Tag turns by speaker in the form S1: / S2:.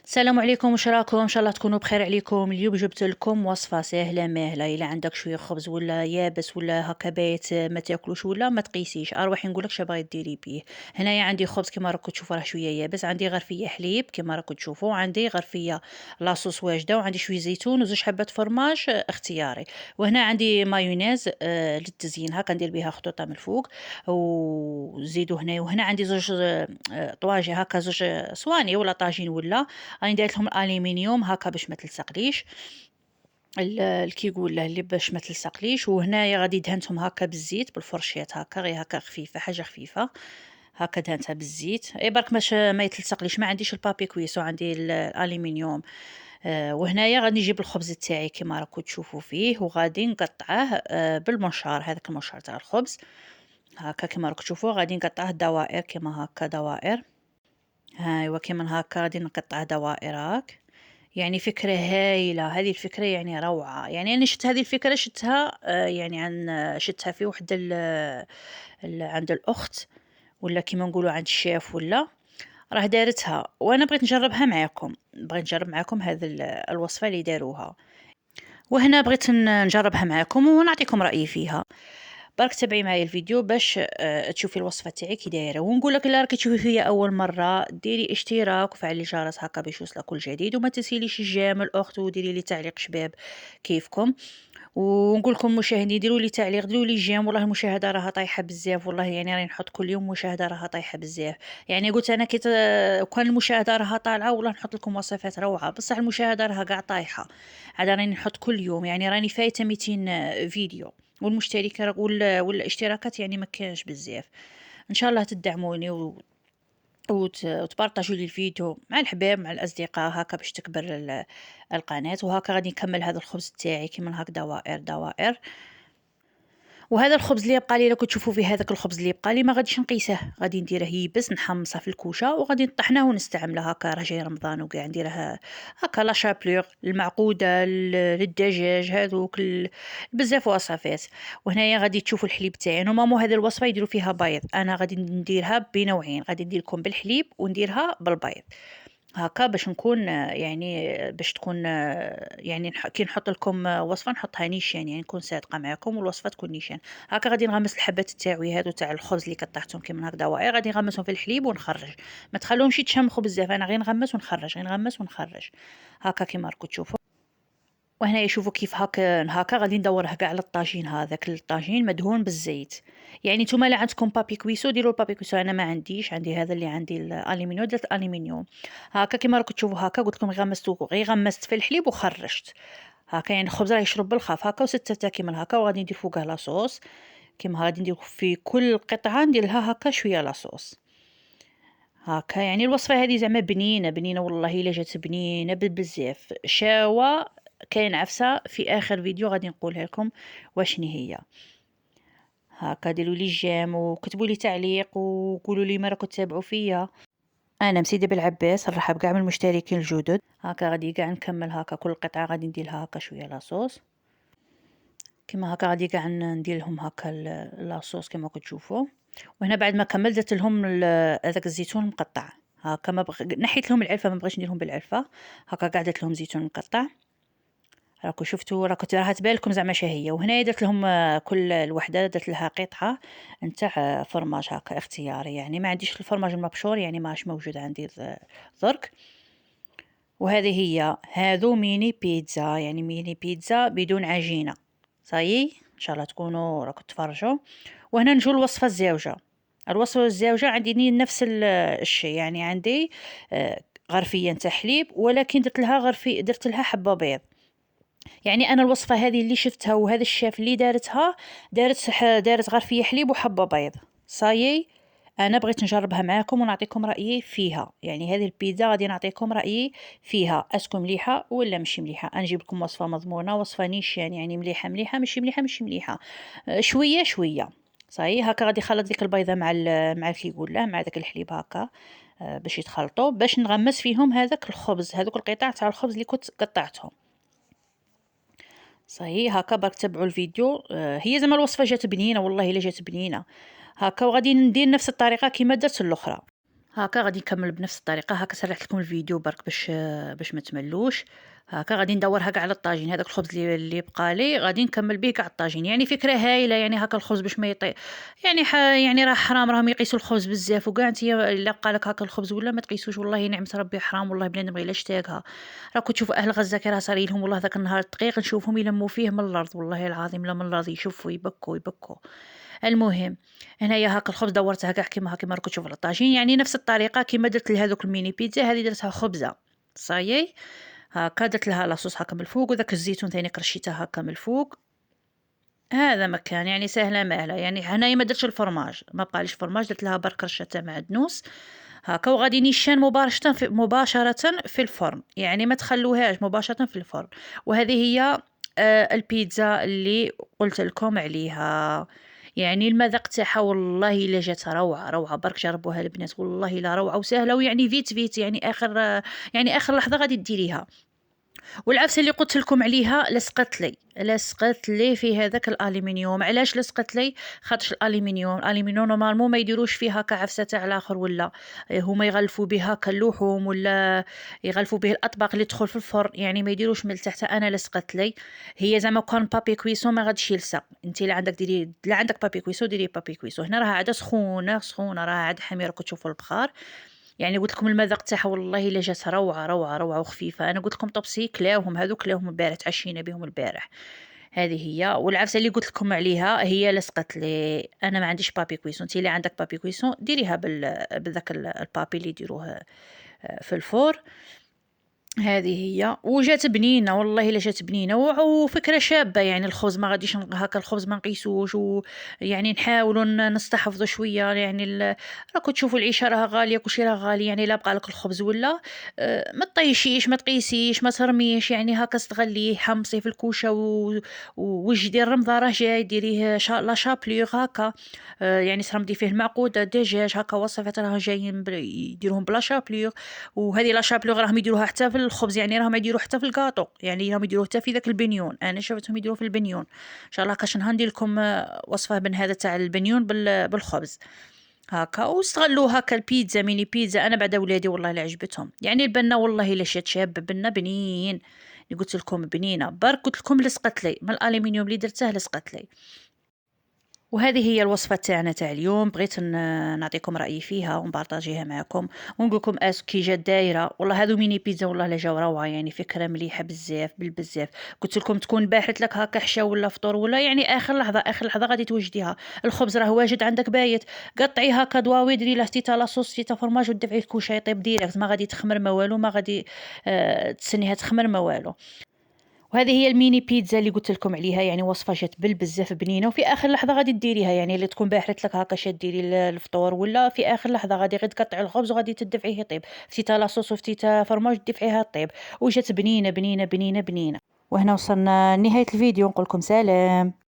S1: السلام عليكم، واش راكم؟ ان شاء الله تكونوا بخير عليكم. اليوم جبت لكم وصفه سهله ماهله. الا عندك شويه خبز ولا يابس ولا هكا بايت ما تاكلوش ولا ما تقيسيش، اروحي نقول لك شبغي ديري بيه. هنايا عندي خبز كما راكم تشوفوا راه شويه يابس، عندي غير فيه حليب كما راكم تشوفوا، عندي غير فيه لاصوص واجده، وعندي شويه زيتون وزوج حبات فرماج اختياري. وهنا عندي مايونيز للتزيين، هكا ندير بها خطوطه من الفوق وزيدوا هنا. وهنا عندي زوج طواجن هكا، زوج صواني ولا طاجين ولا راني دايرت لهم الالومنيوم هكا باش ما تلصقليش الكيقول له اللي باش ما تلصقليش. وهنايا غادي دهنتهم هكا بالزيت بالفرشيط هكا، غير هكا خفيفه، حاجه خفيفه هكا دهنتها بالزيت اي برك باش ما يتلصقليش. ما عنديش البابي كويسو، عندي الالومنيوم. وهنايا غادي نجيب الخبز تاعي كما راكم تشوفوا فيه، وغادي نقطعه بالمنشار، هذاك المنشار تاع الخبز هكا كما راكم تشوفوا. غادي نقطعه دوائر كما هكا، دوائر ايوا كيما هكا غادي نقطعه دوائر هاك. يعني فكرة هايلة هذه الفكرة، يعني روعة. يعني أنا شفت هذه الفكرة، شفتها يعني شفتها في وحدة عند الأخت، ولا كيما نقولوا عند الشيف، ولا راه دارتها، وأنا بغيت نجربها معاكم. بغيت نجرب معاكم هذه الوصفة اللي داروها، وهنا بغيت نجربها معاكم ونعطيكم رأيي فيها. برك تابعي معايا الفيديو باش تشوفي الوصفه تاعي كي دايره. ونقول لك الا راكي تشوفي فيا اول مره، ديري اشتراك وفعلي الجرس هكا باش يوصلك كل جديد، وما تنسيليش الجيم الاخت، وديري لي تعليق شباب كيفكم. ونقول لكم مشاهدين ديروا لي تعليق، ديروا لي جيم. والله المشاهده راها طايحه بزاف، والله يعني راني نحط كل يوم مشاهده راها طايحه بزاف. يعني قلت انا كي كان المشاهده راها طالعه والله نحط لكم وصفات روعه، بصح المشاهده راها قاع طايحه. عاد راني نحط كل يوم، يعني راني فايته 200 فيديو، والمشتركات والاشتراكات يعني ما كانش بزاف. ان شاء الله تدعموني وتبارطاجوا لي الفيديو مع الحباب مع الاصدقاء هكا باش تكبر القناه. وهكا غادي نكمل هذا الخبز تاعي كيما هكا دوائر دوائر. وهذا الخبز اللي يبقى لي، راكم تشوفوا فيه هذاك الخبز اللي يبقى لي ما غاديش نقيسه، غادي نديره يبس نحمصه في الكوشه وغادي نطحنه ونستعمله. هكا راه جاي رمضان وكاع نديره هكا لا شابلور المعقوده للدجاج هذوك بزاف وصفات. وهنايا غادي تشوفوا الحليب تاعي. نورمالمون هذه الوصفه يديروا فيها بيض، انا غادي نديرها بنوعين، غادي ندير لكم بالحليب ونديرها بالبيض هاكا باش نكون يعني باش تكون يعني كي نحط لكم وصفة نحطها نيشان، يعني نكون صادقة معاكم والوصفة تكون نيشان. هاكا غادي نغمس الحبات تاعي هادو تاع الخبز اللي قطعتهم كيما هكا دوائر، غادي نغمسهم في الحليب ونخرج. ما تخلوهمش يتشمخوا بزاف، انا غير نغمس ونخرج، غير نغمس ونخرج هاكا كيما راكم تشوفوا. وهنا يشوفوا كيف هاكا غادي ندوره كاع على الطاجين، هذاك الطاجين مدهون بالزيت. يعني نتوما لا عندكم بابي كويسو ديروا البابي كويسو، انا ما عنديش، عندي هذا اللي عندي الالومنيوم، درت الالومنيوم هاكا كيما راكم تشوفوا. هاكا قلت لكم غير غمست في الحليب وخرجت هاكا، يعني الخبز راه يشرب بالخف هاكا وستة كيما هاكا. وغادي ندير فوقه لاصوص كيما غادي ندير في كل قطعه ندير لها هاكا شويه لاصوص هاكا. يعني الوصفة هذه زعما بنينة بنينة، والله إلا جات بنينة بزاف شاوة. كاين عفسة في آخر فيديو غادي نقولها لكم واشني هي. هاكا ديروا لي جيم وكتبوا لي تعليق وقولوا لي ما راكم تتابعوا فيا. انا مسيده بالعباس نرحب كاع من المشتركين الجدد. هاكا غادي كاع نكمل هاكا كل قطعه غادي ندير لها هاكا شويه لاصوص كيما هاكا. غادي كاع ندير لهم هاكا لاصوص كيما كتشوفوا. وهنا بعد ما كملت درت لهم هذاك الزيتون مقطع هاكا. ما نحيت لهم العلفه، ما بغيتش نديرهم بالعلفه هاكا. كاع درت لهم زيتون مقطع، راكم شفتوا راها تبان لكم زعما شهيه. وهنا درت لهم كل الوحده درت لها قطعه نتاع فرماج هاكا اختياري، يعني ما عنديش الفرماج المبشور، يعني ماش موجود عندي درك. وهذه هي هذو ميني بيتزا، يعني ميني بيتزا بدون عجينه. صايي ان شاء الله تكونوا راكم تفرجوا. وهنا نجو الوصفه الزاوجه. الوصفه الزاوجه عندي نفس الشيء، يعني عندي غرفيه نتاع حليب، ولكن درت لها حبه بيض. يعني انا الوصفه هذه اللي شفتها وهذا الشيف اللي دارتها دارت غرفيه حليب وحبه بيض. صايي انا بغيت نجربها معاكم ونعطيكم رايي فيها. يعني هذه البيتزا غادي نعطيكم رايي فيها، اسكم مليحه ولا مش مليحه. نجيب لكم وصفه مضمونه، وصفه نيشان، يعني مليحه مليحه ماشي مليحه ماشي مليحه، شويه شويه. صايي هكا غادي نخلط ديك البيضه مع كي يقول له مع داك الحليب هكا باش يتخلطوا، باش نغمس فيهم هذاك الخبز، هذوك القطع تاع الخبز اللي كنت قطعتهم. صحيح هكا برك تبعوا الفيديو. هي زعما الوصفه جات بنينه، والله الا جات بنينه هكا. وغادي ندير نفس الطريقه كيما درت الاخرى. هاكا غادي نكمّل بنفس الطريقة. هاكا سرّحت لكم الفيديو برك باش ما تملّوش. هاكا غادي ندوّرها كاع على الطاجين. هذاك الخبز اللي بقى لي غادي نكمّل به كاع الطاجين. يعني فكرة هايلة، يعني هاكا الخبز باش ما يعني يعني راه حرام راهم يقيسوا الخبز بزاف، وكاع نتيا إلا بقى لك هاكا الخبز ولا ما تقيسوش، والله نعمة ربي حرام، والله بنادم غير إلا اشتاقها. راكم تشوفوا أهل غزة كي راه صاري لهم والله ذاك النهار دقيق نشوفهم يلمّوا فيه من الأرض، والله العظيم لا من الأرض يشوفوا يبكوا، يبكوا. المهم هنايا هاكا الخبز دورتها كاع كيما راكم تشوفوا على الطاجين، يعني نفس الطريقة كيما درت لهاذوك الميني بيتزا هذه درتها خبزة. صايي هاكا درت لها لاصوص هاكا من الفوق، وداك الزيتون ثاني كرشيته هاكا من الفوق. هذا مكان يعني ساهلة ماهلة. يعني هنايا ما درتش الفرماج، ما بقاليش فرماج، درت لها برك رشة تاع معدنوس هاكا، وغادي نيشان مباشرة في الفرن، يعني ما تخلوهاش مباشرة في الفرن. وهذه هي البيتزا اللي قلت لكم عليها. يعني المذاق تاعها والله إلا جات روعة، روعة، برك جربوها البنات والله إلا روعة وساهلة، ويعني فيت يعني يعني آخر لحظة غادي ديريها. والعفسة اللي قلت لكم عليها لصقت لي في هذاك الألمنيوم. علاش لصقت لي؟ خاطرش الألمنيوم نورمالمون ما يديروش فيه هكا عفسة تاع الآخر، ولا هما يغلفوا به هكا اللحوم، ولا يغلفوا به الأطباق اللي تدخل في الفرن، يعني ما يديروش من التحت. أنا لصقت لي هي زعما كان بابي كويسون ما غاديش يلصق. انت لا عندك ديري، لا عندك بابي كويسون ديري بابي كويسون. هنا راه عاده سخونه سخونه، راه عاد حامي، راكم تشوفوا البخار. يعني قلت لكم المذاق تاعها والله إلا جات روعة، روعة، روعة وخفيفة. أنا قلت لكم طبسي كلاوهم هذوك، كلاوهم البارح، تعشينا بهم البارح. هذه هي. والعفسة اللي قلت لكم عليها هي لصقت لي. أنا ما عنديش بابي كويسون، انتي اللي عندك بابي كويسون ديريها بذاك البابي اللي يديروه في الفور. هذه هي. وجات بنينة والله إلا جات بنينة، وفكرة شابة. يعني الخبز ما غاديش هاكا الخبز ما نقيسوش، ويعني نحاولوا نستحفظوا شوية. يعني راكم تشوفوا العيشة راها غالية، كلشي راه غالي. يعني لا بقى لك الخبز ولا ما تطيشيش، ما تقيسيش، ما ترميش، يعني هاكا استغليه، حمصيه في الكوشة وجدي الرمضة راه جاي ديريه لا شابليغ هاكا. يعني ترمدي فيه المعقود دجاج هاكا، وصفات راه جايين يديروهم بلا شابليغ. وهذه لا شابلوغ راهم يديروها حتى في الخبز، يعني راهم يديروه حتى في الكاطو، يعني راهم يديروه حتى في ذاك البنيون. انا شفتهم يديروه في البنيون. ان شاء الله كاش نهار ندير لكم وصفه من هذا تاع البنيون بالخبز هاكا. واستغلوا هاكا البيتزا ميني بيتزا. انا بعد ولادي والله لا عجبتهم، يعني البنه والله لا شاب بنه بنين. اللي قلت لكم بنينه برك، قلت لكم لصقت لي من الالومنيوم اللي درته لصقت لي. وهذه هي الوصفة تاعنا تاع اليوم. بغيت نعطيكم رأيي فيها ونبارطاجيها معكم، ونقول لكم كي جات دايرة. والله هذو ميني بيتزا والله لا جاو روعة، يعني فكرة مليحة بزاف بالبزاف. قلت لكم تكون باحت لك هكا حشا ولا فطور، ولا يعني آخر لحظة، آخر لحظة غادي توجديها. الخبز راه واجد عندك بايت، قطعيه هكا دواوي، ديري له تيتا لاصوص تيتا فرماج، ودفعيه الكوشه يطيب ديريكت. ما غادي تخمر ما والو، ما غادي تسنيها تخمر ما والو. وهذه هي الميني بيتزا اللي قلت لكم عليها. يعني وصفة جات بالبزاف بنينة، وفي آخر لحظة غادي ديريها. يعني اللي تكون باحرت لك هكا شاد ديري الفطور، ولا في آخر لحظة غادي غير تقطعي الخبز وغادي تدفعيه يطيب، فتيتا لاصوص وفتيتا فرماج تدفعيها طيب. وجات بنينة بنينة بنينة بنينة. وهنا وصلنا لنهاية الفيديو، نقول لكم سلام.